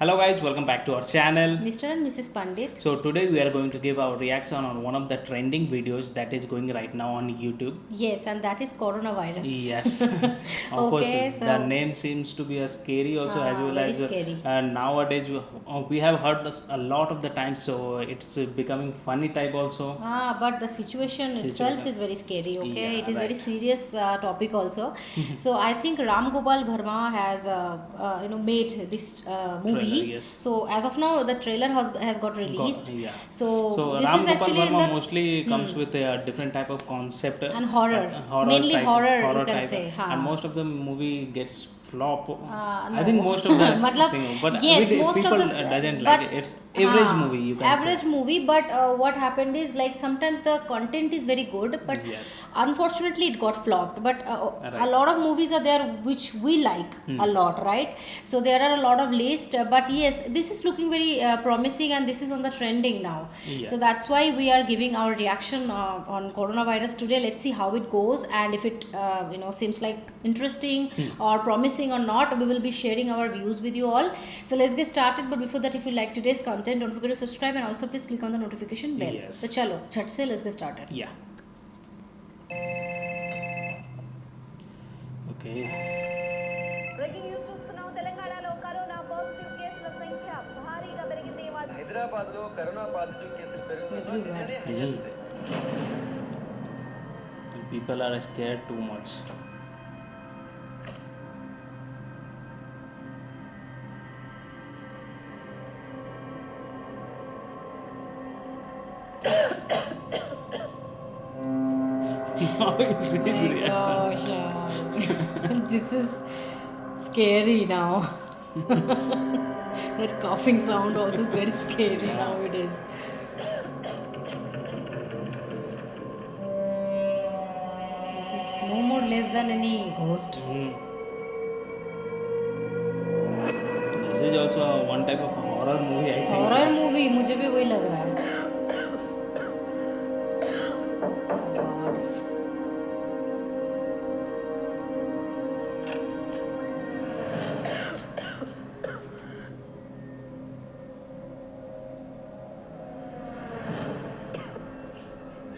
Hello guys, welcome back to our channel. Mr. and Mrs. Pandit. So today we are going to give our reaction on one of the trending videos that is going right now on YouTube. Yes, and that is coronavirus. Yes, of course Okay, the name seems to be a scary also as well very as scary. nowadays we have heard this a lot of the time, so it's becoming funny type also. But the situation itself is very scary. Okay, Yeah, it is very right. serious topic also. So I think Ram Gopal Verma has made this movie. Trailer, yes. So as of now, the trailer has got released. Yeah. So this Ram is Gopal actually in Verma the mostly comes with a different type of concept and horror. Mainly type, horror you can type. say. And most of the movie gets flop. No. I think most of the Matlab, thing, but yes, most people of the doesn't but, like it. It's average movie you can average say. movie, but what happened is like sometimes the content is very good, but Yes. unfortunately it got flopped. But Right. a lot of movies are there which we like a lot, right? So there are a lot of list, but yes, this is looking very promising and this is on the trending now. Yeah. So that's why we are giving our reaction on coronavirus today. Let's see how it goes and if it seems like interesting or promising or not. We will be sharing our views with you all. So let's get started. But before that, if you like today's content, don't forget to subscribe and also please click on the notification bell. Yes. So chalo, chat se let's get started. Yeah. Okay. Breaking news చూస్తున్నాం. తెలంగాణలో corona positive కేసుల సంఖ్య భారీగా పెరిగింది. హైదరాబాద్ లో corona positive కేసులు పెరుగుతున్న నిన్ననే highest. People are scared too much. How is his reaction? Gosh, this is scary now. That coughing sound also is very scary nowadays. This is no more less than any ghost. This is also one type of horror movie, I think. Horror movie मुझे भी वही लग रहा है.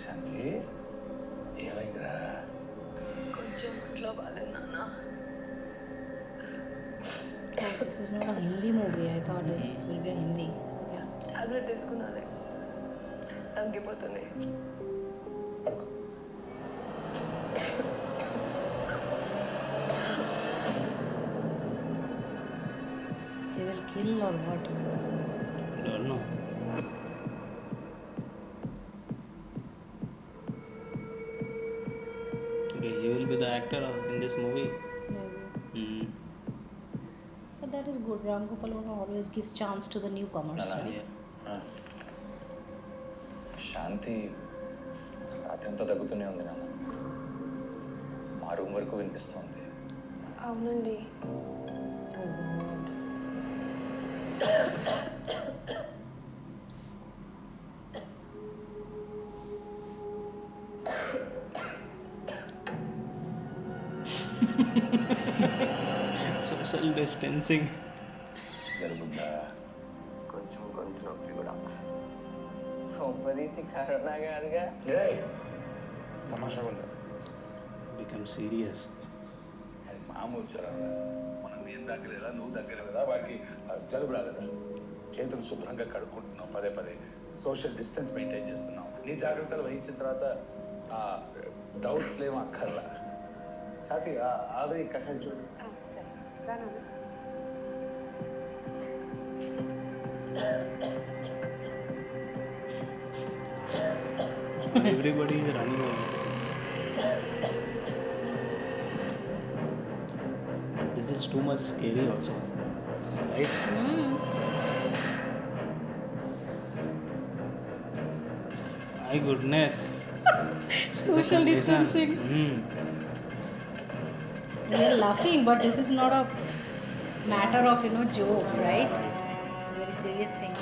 శాంతి ఏమైందిరా? కొంచెం ఒంట్లో బాగాలేదు నాన్న. Oh, this is not a Hindi movie. I thought this will be a Hindi. Okay. Tablet తీసుకున్నానే తగ్గిపోతుంది. He will kill or what? Don't know. Okay, he will be the actor in this movie. Maybe. But that is good. Ram Gopal Verma always gives chance to the newcomers. Nana, Right? Yeah. శాంతి రాత్రంతా తగ్గుతూనే ఉంది నాన్న. మా room వరకు వినిపిస్తుంది. అవునండి. Oh God. Social distancing. జరుగుద్దా? కొంచెం గొంతు నొప్పి కూడా. ఒప్పదీసి కరోనా కాదుగా. తమాషాగా ఉందా? Become serious. అది మామూలు జ్వరం మనం నేను దగ్గర నువ్వు దగ్గర కదా వాడికి జలుబు రాలేదా చేతులు శుభ్రంగా కడుక్కుంటున్నాం పదే పదే సోషల్ డిస్టెన్స్ మెయింటైన్ చేస్తున్నాం నీ జాగ్రత్తలు వహించిన తర్వాత డౌట్లు ఏమో అక్కర్లా సాతి ఆవిరి కషాయం చూడు సరే రా నాన్న. Everybody is running over. This is too much scary also. Right? My goodness. Social distancing. We are laughing, but this is not a matter of joke, right? It's a very serious thing.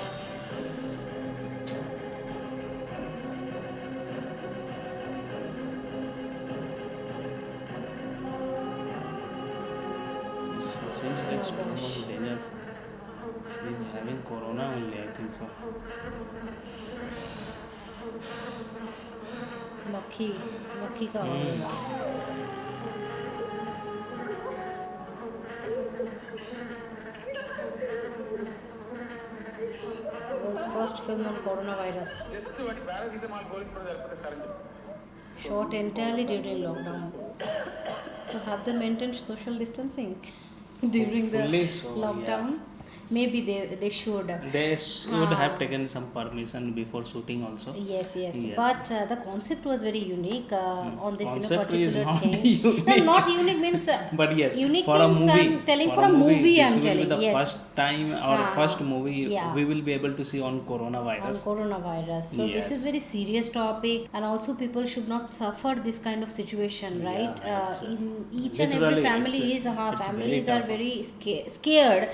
Corona only, I think so. मक्खी का होगा। World's first film on coronavirus. Just వాటి paracetamol police కూడా జరిపిస్తారని చెప్పి Shot entirely during lockdown. So have they maintained social distancing during the Hopefully so, lockdown? Maybe they should. They should have taken some permission before shooting also. Yes. Yes. But the concept was very unique on this Concept is particular not thing. unique. No, not unique means. But yes, unique for a means movie, I'm telling for a movie. this I'm will telling. be the Yes. first time or Ah, first movie yeah. we will be able to see on On coronavirus. coronavirus. So this is Yes. very serious topic, and also people should not suffer this kind of situation, right? it's, In each and every literally, family it's families very are tough. very scared.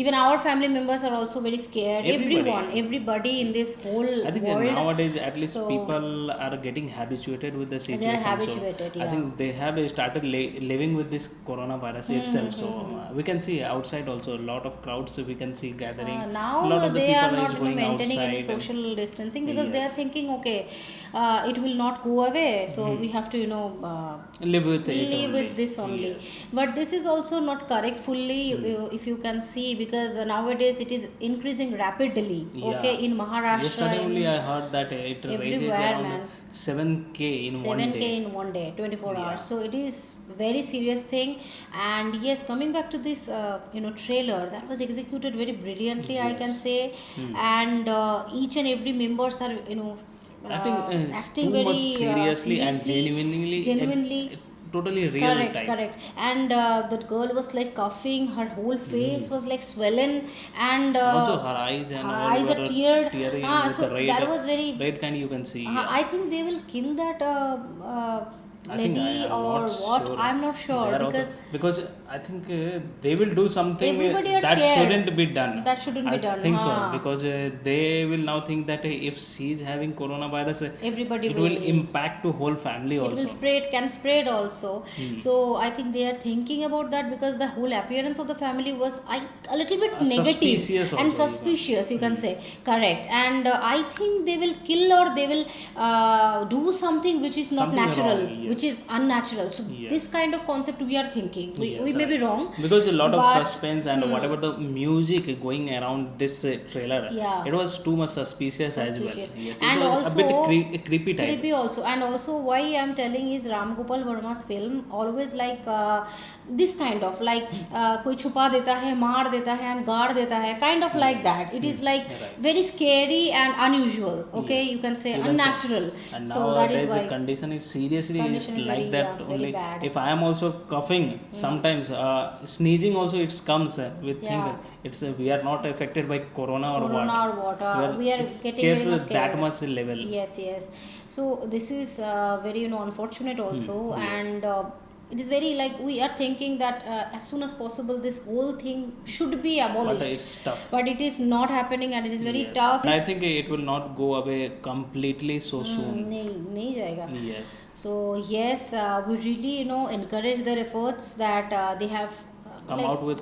Even our family members are also very scared. Everybody. Everybody in this whole I think world. nowadays at least So- people are getting habituated with the They are situation. habituated, So I yeah. think they have started living with this coronavirus itself. So we can see outside also a lot of crowds. So we can see gathering. Now a lot of the they people are not is going maintaining any outside and- social distancing because they are Yes. thinking, okay, it will not go away, so we have to live with it. live only. with this only. Yes. But this is also not correct fully, if you can see, because nowadays it is increasing rapidly. Yeah. Okay, in Maharashtra, Yesterday only I heard that it raises everywhere, around man. 7K in one 7K day. in one day, 24 Yeah. hours. So it is very serious thing. And yes, coming back to this trailer, that was executed very brilliantly, I can say. And each and every members are Acting too very much seriously and seriously, genuinely. Totally real type. Correct. And that girl was like coughing, her whole face was like swollen, and Also her eyes and her all eyes are were teared. tearing with So the red, that was very. red kind you can see. I think they will kill that I think lady I am or not what? sure. I'm not sure They are because because I think they will do something Everybody are that scared. shouldn't be done. That shouldn't be done, I think so huh. because they will now think that if she is having coronavirus, everybody it will impact to whole family it also. will spread, can spread also. So I think they are thinking about that because the whole appearance of the family was a little bit negative Suspicious and also, suspicious, you can say. Correct. And I think they will kill or they will do something which is not Something natural, wrong, yes. which is unnatural. So Yes. this kind of concept we are thinking. Yes, We may be wrong because a lot of but- suspense and whatever the music going around this trailer, Yeah. it was too much suspicious as well. Suspicious. Yes, And it was also a bit creepy type. creepy also. And also why I'm telling is Ram Gopal Verma's film always like this kind of like कोई छुपा देता है, मार देता है and गाड़ देता है, kind of like that. It is like very scary and unusual. Okay, you can say You can say. unnatural. And So that is nowadays why the condition is seriously Condition is like very, that yeah, very only. bad. If I am also coughing, sometimes sneezing also it comes. We think Yeah. it's we are not affected by corona or Corona or what. We are getting scared very to much scared. that much level. Yes. So this is very unfortunate also. Yes. And it is very like we are thinking that as soon as possible this whole thing should be abolished. But it's tough. But it is not happening and it is very Yes. tough. And I It's- think it will not go away completely so soon. नहीं जाएगा. Yes. So yes, we really encourage their efforts that they have Come like, out with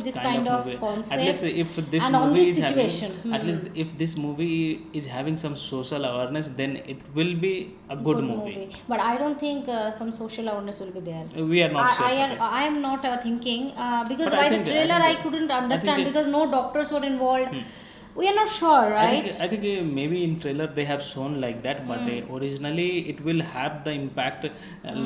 this kind of movie. concept. At least if this and on movie this is situation. having, at least if this movie is having some social awareness, then it will be a good movie. But I don't think some social awareness will be there. We are not sure. I am not thinking because But I by the think- trailer I think- couldn't I understand think because no doctors were involved. We are not sure, right? I think maybe in trailer they have shown like that, but originally it will have the impact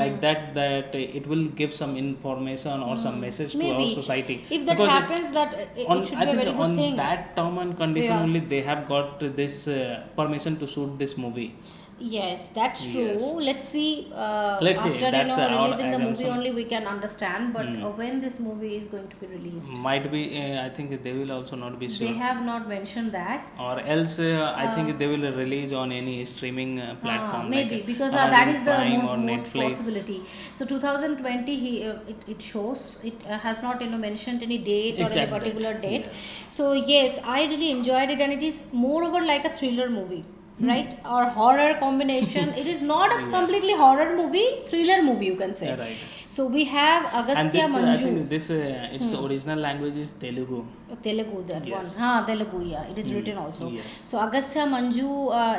like that it will give some information or some message to Maybe. our society. If that Because happens, that it on, should I be a think very good on thing. that term and condition Yeah. only they have got this permission to shoot this movie. Yes, that's true. Yes. Let's see. Let's see. After That's our releasing the movie assumption. only we can understand. But when this movie is going to be released, Might be I think they will also not be sure. they have not mentioned that. Or else I think they will release on any streaming platform. Maybe like because that Amazon is the Prime or most Netflix. possibility. So 2020 it shows it has not mentioned any date or any Exact date. particular date. Yes. So yes, I really enjoyed it and it is moreover like a thriller movie. Right, or horror combination. It is not a completely horror movie, thriller movie, you can say. Right. So we have And Agastya this, I Manju. think this its original language is Telugu. Telugu, that Yes. one. Telugu, yeah. It is written also. Yes. So Agastya Manju,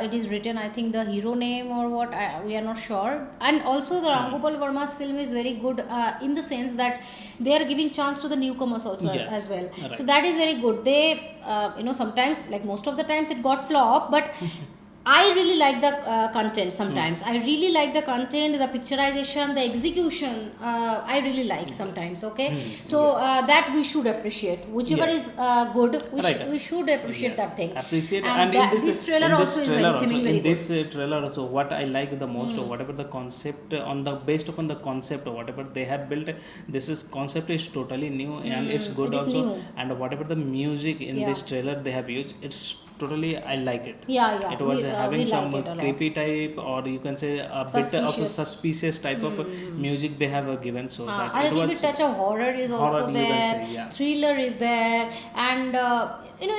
it is written, I think, the hero name or what, we are not sure. And also the Ram Gopal Verma's film is very good in the sense that they are giving chance to the newcomers also Yes. as well. Right. So that is very good. They, sometimes, like most of the times it got flop, but I really like the content sometimes. I really like the content, the picturization, the execution. I really like sometimes, okay? So that we should appreciate. Whichever Yes. is good, Right. we should appreciate Yes. that thing. Appreciate And in this trailer in also is very seeming very in good. this trailer also, what I like the most, or whatever the concept on the based upon the concept or whatever they have built, this is concept is totally new and it's good it is also. new. And whatever the music in Yeah. this trailer they have used, it's totally I like it. Yeah, yeah. It was we having some like it a lot. creepy type, or you can say a bit of a Suspicious. suspicious type of music they have given, so that A it little was bit touch of horror is horror, also you can there. say, yeah. Thriller is there, and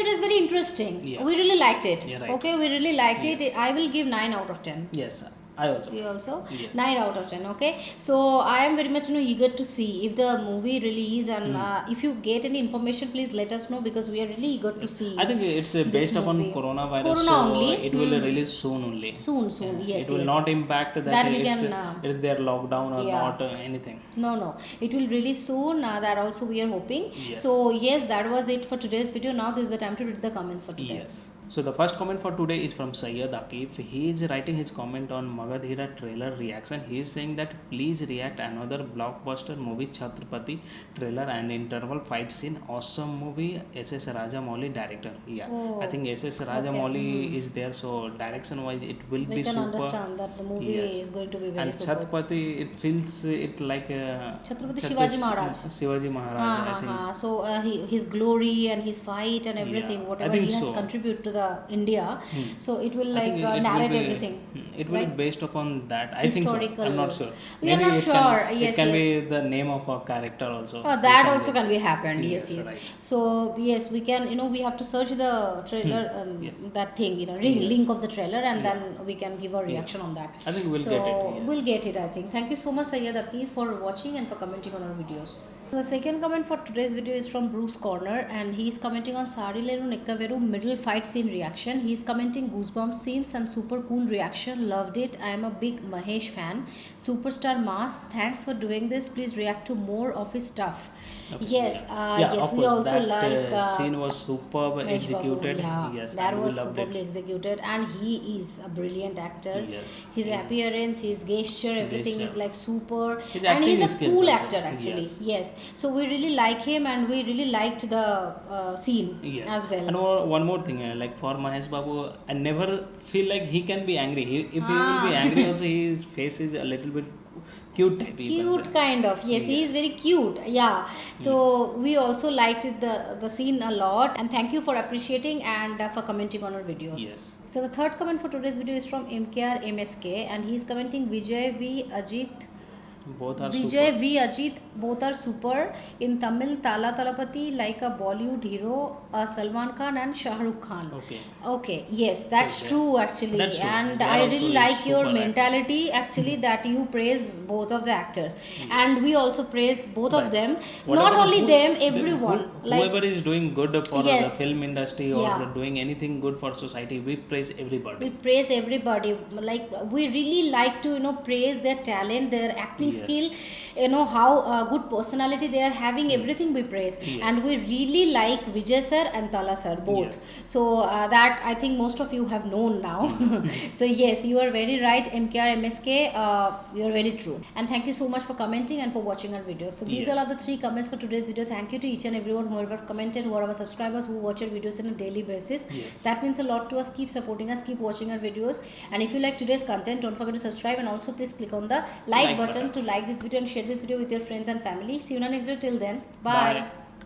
it is very interesting. Yeah. We really liked it. Yeah, right. Okay, we really liked it. I will give 9 out of 10. yes, I also. You also Yes. 9 out of 10. Okay, so I am very much eager to see if the movie release, and if you get any information, please let us know, because we are really eager to see. I think it's this based upon movie. coronavirus, Corona so only. it will release soon only. Soon, yes, It will yes. not impact that, That we it's, can, it's their lockdown or yeah. not anything. No, it will release soon. That also we are hoping. Yes. So yes, that was it for today's video. Now this is the time to read the comments for today. Yes. So the first comment for today is from Sayyid Akif. He is writing his comment on Magadhira trailer reaction. He is saying that please react another blockbuster movie Chhatrapati trailer and interval fight scene. Awesome movie. S.S. Rajamouli director. Yeah. Oh, I think S.S. Rajamouli is there, so direction wise it will We be can super. understand that the movie Yes. is going to be very And super. Chhatrapati, it feels it like Chhatrapati Shivaji Maharaj. Shivaji Maharaj, I think. So his glory and his fight and everything, Yeah, I whatever think he has so. contributed to the India, so it will I like think it will narrate be- everything. It will right? be based upon that. I think so. Historical. I'm not sure. We are not it sure. Can, Yes, it can yes. be the name of a character also. That It also can be happened. Yes, Yes, yes. right. So yes, we can. We have to search the trailer, Yes. that thing. Link of the trailer, and then we can give a reaction on that. I think we'll so get it, yes. we'll get it. I think. Thank you so much, Sayyid Akif, for watching and for commenting on our videos. So the second comment for today's video is from Bruce Corner, and he is commenting on Sarileru Nikkaveru middle fight scene reaction. He is commenting goosebumps scenes and super cool reaction. Loved it. I am a big Mahesh fan. Superstar Mass. Thanks for doing this. Please react to more of his stuff. Okay, Yes, yeah. yes, of we course, also that, like scene was superb Mahesh Babu, executed. yeah, Yes, that and we was loved superbly it. executed, and he is a brilliant actor. Yes, His appearance, his gesture, everything is Gesture. like super, His and he's a acting skills cool also. actor actually. Yes. Yes, so we really like him, and we really liked the scene Yes. as well. And one more thing, like for Mahesh Babu, I never feel like he can be angry. If he will be angry also, his face is a little bit cute type. You can Cute say. kind of, yes, he is very cute. Yeah, so we also liked the scene a lot, and thank you for appreciating and for commenting on our videos. Yes. So the third comment for today's video is from MKR MSK, and he is commenting Vijay V Ajit. Both are Vijay super. V Ajit, both are super. In Tamil, Tala Talapati, like a Bollywood hero, Salman Khan and Shah Rukh Khan. Okay, yes, that's Okay. true actually. That's true. And They are I also really like your super mentality actually, that you praise both of the actors, and we also praise both of Right. them. Whatever Not only who- them, everyone. whoever is doing good for Yes. the film industry or Yeah. doing anything good for society, we praise everybody. We praise everybody. Like we really like to praise their talent, their acting Yes. skill, how good personality they are having. Everything we praise. Yes. And we really like Vijay sir and Tala sir both. Yes. So that I think most of you have known now. So yes, you are very right, MKR MSK. You are very true, and thank you so much for commenting and for watching our video. So these Yes. are the 3 comments for today's video. Thank you to each and everyone who have commented, who are our subscribers, who watch our videos on a daily basis. Yes. That means a lot to us. Keep supporting us, keep watching our videos, and if you like today's content, don't forget to subscribe, and also please click on the like button to like this video and share this video with your friends and family. See you in our next video. Till then, bye. Bye.